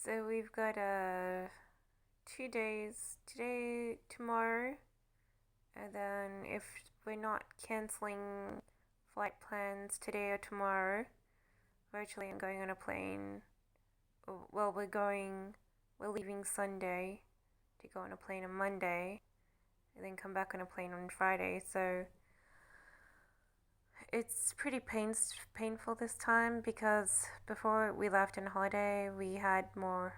So we've got 2 days today, tomorrow, and then if we're not canceling flight plans today or tomorrow, virtually I'm going on a plane. Well, we're leaving Sunday to go on a plane on Monday, and then come back on a plane on Friday. So it's pretty painful this time because before we left on holiday, we had more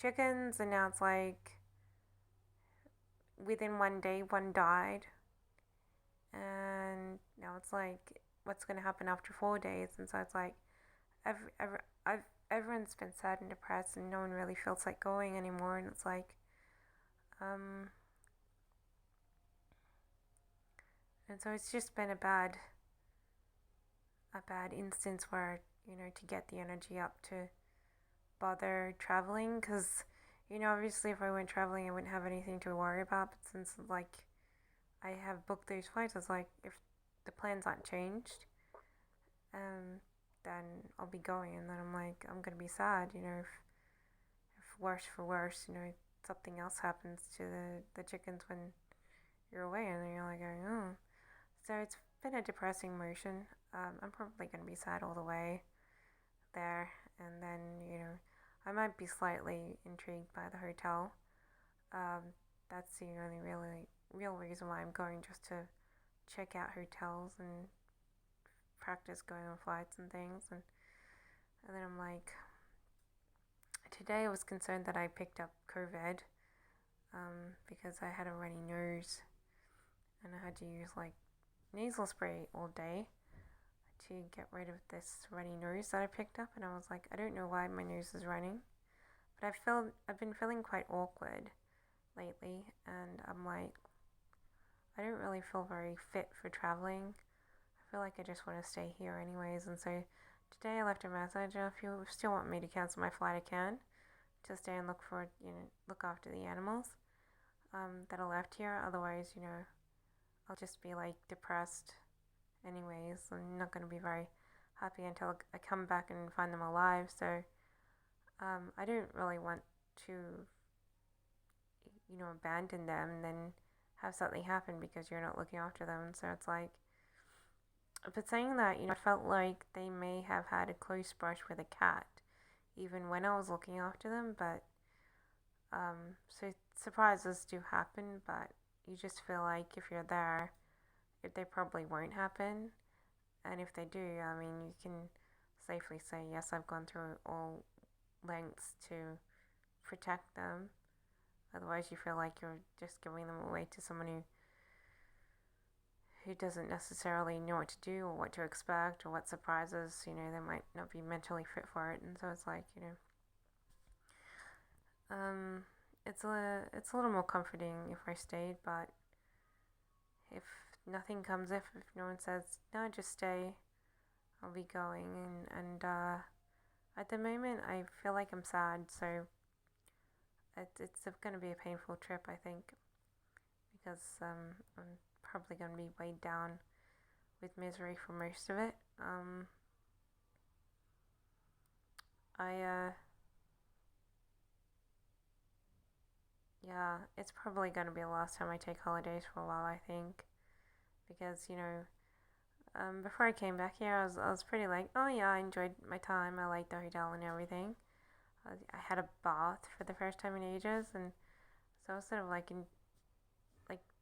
chickens, and now it's like within one day, one died, and now it's like, what's going to happen after 4 days? And so it's like, everyone's been sad and depressed, and no one really feels like going anymore. And it's like, um, and so it's just been a bad instance where to get the energy up to bother traveling, because obviously if I went traveling, I wouldn't have anything to worry about. But since like I have booked those flights, it's like if the plans aren't changed, um, then I'll be going, and then I'm like, I'm gonna be sad, if worse for worse, something else happens to the chickens when you're away, and then you're like, oh. So it's been a depressing motion. I'm probably gonna be sad all the way there, and then I might be slightly intrigued by the hotel. Um, that's the only really real reason why I'm going, just to check out hotels and practice going on flights and things, and then I'm like, today I was concerned that I picked up COVID, because I had a runny nose, and I had to use like nasal spray all day to get rid of this runny nose that I picked up. And I was like, I don't know why my nose is running, but I've been feeling quite awkward lately, and I'm like, I don't really feel very fit for traveling. I feel like I just want to stay here anyways. And so today I left a message. If you still want me to cancel my flight, I can, to stay and look after the animals, that are left here. Otherwise, I'll just be like depressed anyways. I'm not going to be very happy until I come back and find them alive. So I don't really want to, abandon them and then have something happen because you're not looking after them. So it's like, but saying that, I felt like they may have had a close brush with a cat, even when I was looking after them. But so surprises do happen, but you just feel like if you're there, if they probably won't happen. And if they do, I mean, you can safely say, yes, I've gone through all lengths to protect them. Otherwise, you feel like you're just giving them away to someone who doesn't necessarily know what to do or what to expect or what surprises, they might not be mentally fit for it. And so it's like, um, it's a little more comforting if I stayed, but if nothing comes, if no one says, no, just stay, I'll be going. And at the moment, I feel like I'm sad, so it's going to be a painful trip, I think, because I'm probably going to be weighed down with misery for most of it. I Yeah, it's probably going to be the last time I take holidays for a while, I think, because before I came back here, I was pretty like, oh yeah, I enjoyed my time. I liked the hotel and everything. I had a bath for the first time in ages, and so I was sort of like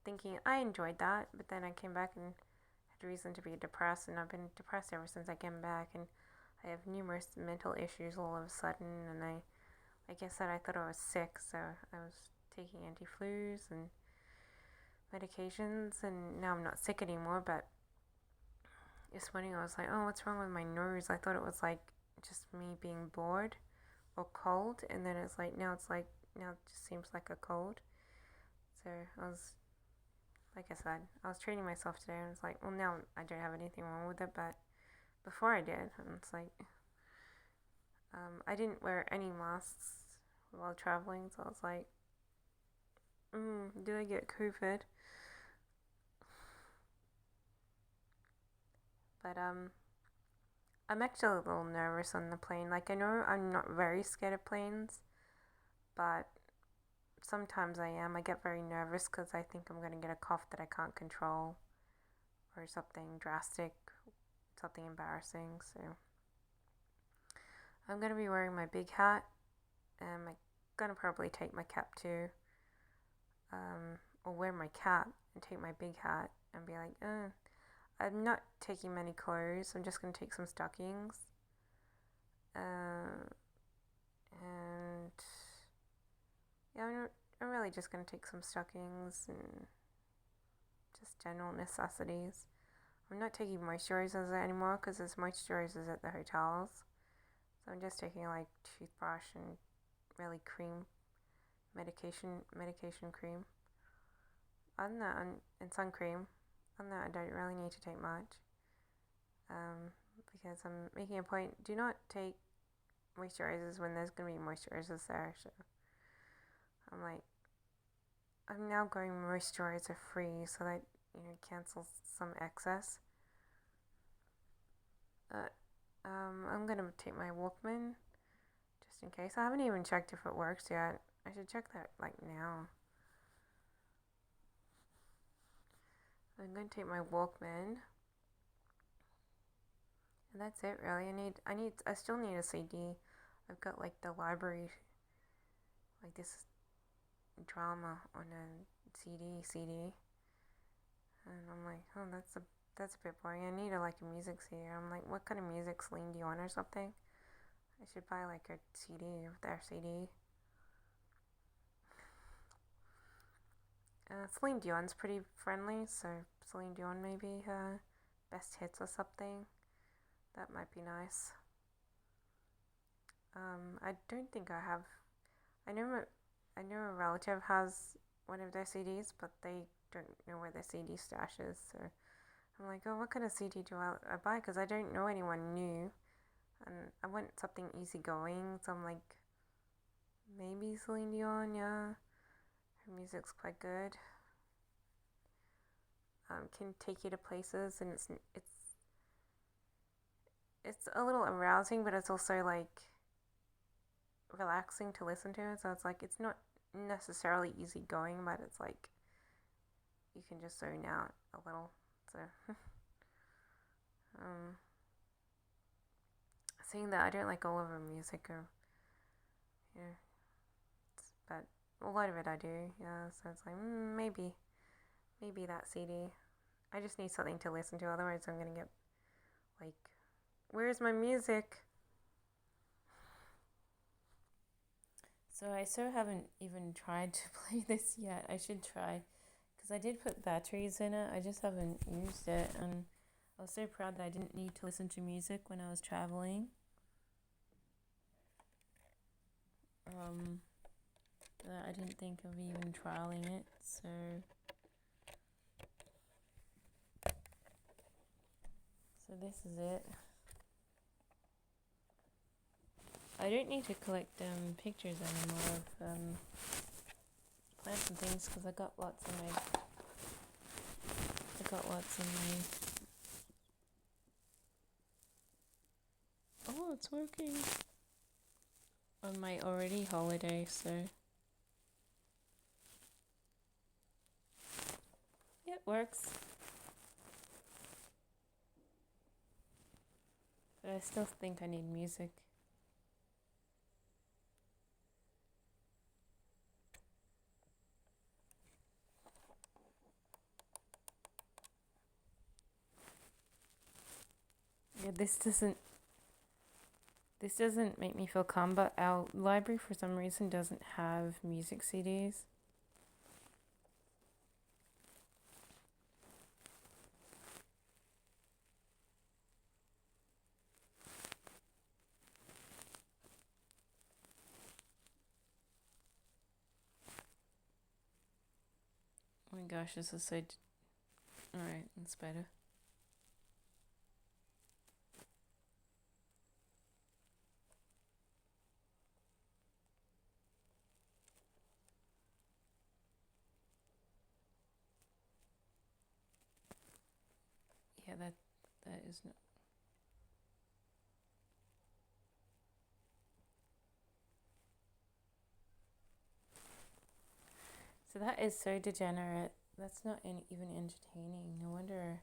thinking I enjoyed that. But then I came back and had reason to be depressed, and I've been depressed ever since I came back. And I have numerous mental issues all of a sudden, and like I said, I thought I was sick, so I was taking anti-flus and medications, and now I'm not sick anymore. But this morning I was like, oh, what's wrong with my nose? I thought it was like just me being bored or cold, and then now it just seems like a cold. So I was, like I said, I was treating myself today, and it's like, well, now I don't have anything wrong with it, but before I did, and it's like, I didn't wear any masks while traveling, so I was like, do I get COVID? But I'm actually a little nervous on the plane. Like, I know I'm not very scared of planes, but sometimes I am. I get very nervous because I think I'm going to get a cough that I can't control or something drastic, something embarrassing. So I'm going to be wearing my big hat, and I'm going to probably take my cap too, or wear my cap and take my big hat and be like, I'm not taking many clothes. I'm just going to take some stockings. And yeah, I'm really just going to take some stockings and just general necessities. I'm not taking moisturizers anymore because there's moisturizers at the hotels. So I'm just taking like toothbrush and really cream, medication cream. Other than that, and sun cream. Other than that, I don't really need to take much. Because I'm making a point, do not take moisturizers when there's going to be moisturizers there. So I'm now going moisturizer free so that, cancels some excess. I'm going to take my Walkman just in case. I haven't even checked if it works yet. I should check that like now. I'm going to take my Walkman. And that's it really. I still need a CD. I've got like the library, like this drama on a CD. And I'm like, oh, that's a bit boring. I need a music CD. I'm like, what kind of music, Celine Dion or something? I should buy like a CD of their CD. Celine Dion's pretty friendly, so Celine Dion maybe best hits or something. That might be nice. I don't think I have. I know a relative has one of their CDs, but they don't know where their CD stash is. So I'm like, oh, what kind of CD do I buy? Because I don't know anyone new, and I want something easygoing. So I'm like, maybe Celine Dion, yeah. Her music's quite good. Can take you to places, and it's a little arousing, but it's also like relaxing to listen to. So it's like it's not necessarily easygoing, but it's like you can just zone out a little. So saying that, I don't like all of her music, or yeah, but a lot of it I do. Yeah, so it's like maybe that CD. I just need something to listen to, otherwise I'm gonna get like, where's my music? So I still haven't even tried to play this yet. I should try, because I did put batteries in it. I just haven't used it, and I was so proud that I didn't need to listen to music when I was traveling. That I didn't think of even trialing it. So this is it. I don't need to collect pictures anymore of plants and things, because I got lots in my. Oh, it's working. On my already holiday, so. Yeah, it works. But I still think I need music. Yeah, this doesn't make me feel calm, but our library for some reason doesn't have music CDs. Oh my gosh, this is so. Alright, that's better. Yeah, that is not. So that is so degenerate. That's not even entertaining. No wonder.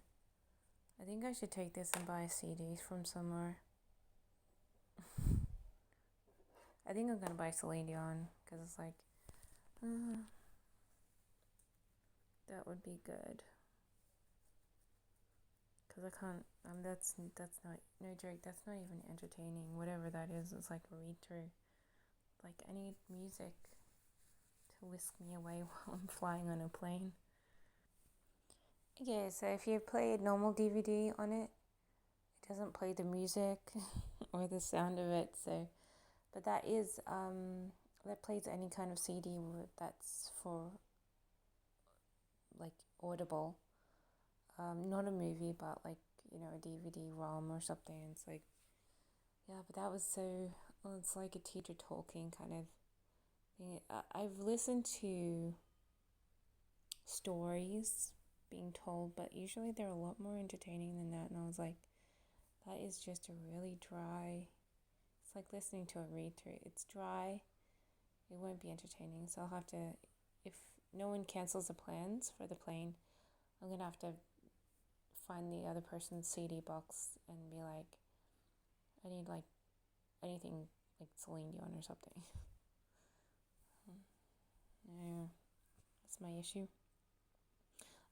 I think I should take this and buy CDs from somewhere. I think I'm gonna buy Celine Dion because it's like, that would be good. Cause I can't. That's not no joke. That's not even entertaining. Whatever that is, it's like a read through. Like I need music to whisk me away while I'm flying on a plane. Yeah. So if you play a normal DVD on it, it doesn't play the music or the sound of it. So, but that is that plays any kind of CD that's for like audible. Not a movie, but like a DVD ROM or something. It's like, yeah, but that was so. Well, it's like a teacher talking kind of thing. I've listened to stories being told, but usually they're a lot more entertaining than that. And I was like, that is just a really dry. It's like listening to a read through. It's dry. It won't be entertaining. So I'll have to, if no one cancels the plans for the plane, I'm gonna have to find the other person's CD box and be like, I need like anything like Celine Dion or something. Yeah, that's my issue.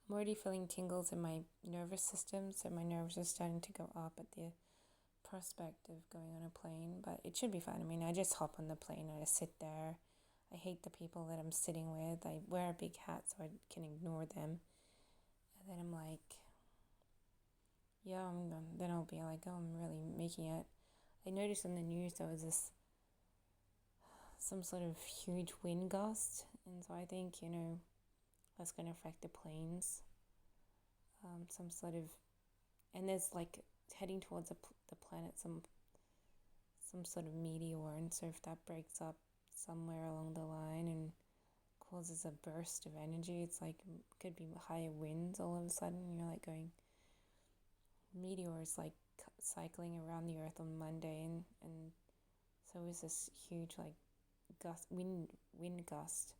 I'm already feeling tingles in my nervous system, so my nerves are starting to go up at the prospect of going on a plane, but it should be fun. I mean, I just hop on the plane and I sit there. I hate the people that I'm sitting with. I wear a big hat so I can ignore them. And then I'm like, yeah, then I'll be like, oh, I'm really making it. I noticed in the news there was some sort of huge wind gust, and so I think, that's going to affect the planes. Some sort of, and there's like heading towards the planet some sort of meteor, and so if that breaks up somewhere along the line and causes a burst of energy, it's like could be higher winds all of a sudden. You're like going, meteors like cycling around the earth on Monday, and so is this huge like wind gust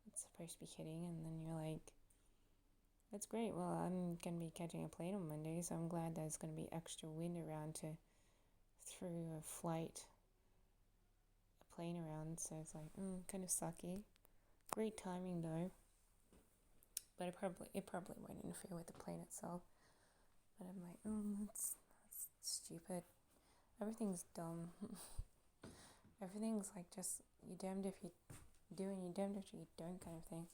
that's supposed to be hitting, and then you're like, that's great. Well, I'm gonna be catching a plane on Monday, so I'm glad there's gonna be extra wind around to through a plane around. So it's like, kind of sucky. Great timing though, but it probably won't interfere with the plane itself. But I'm like, that's stupid. Everything's dumb. Everything's like just, you're damned if you do and you're damned if you don't kind of thing.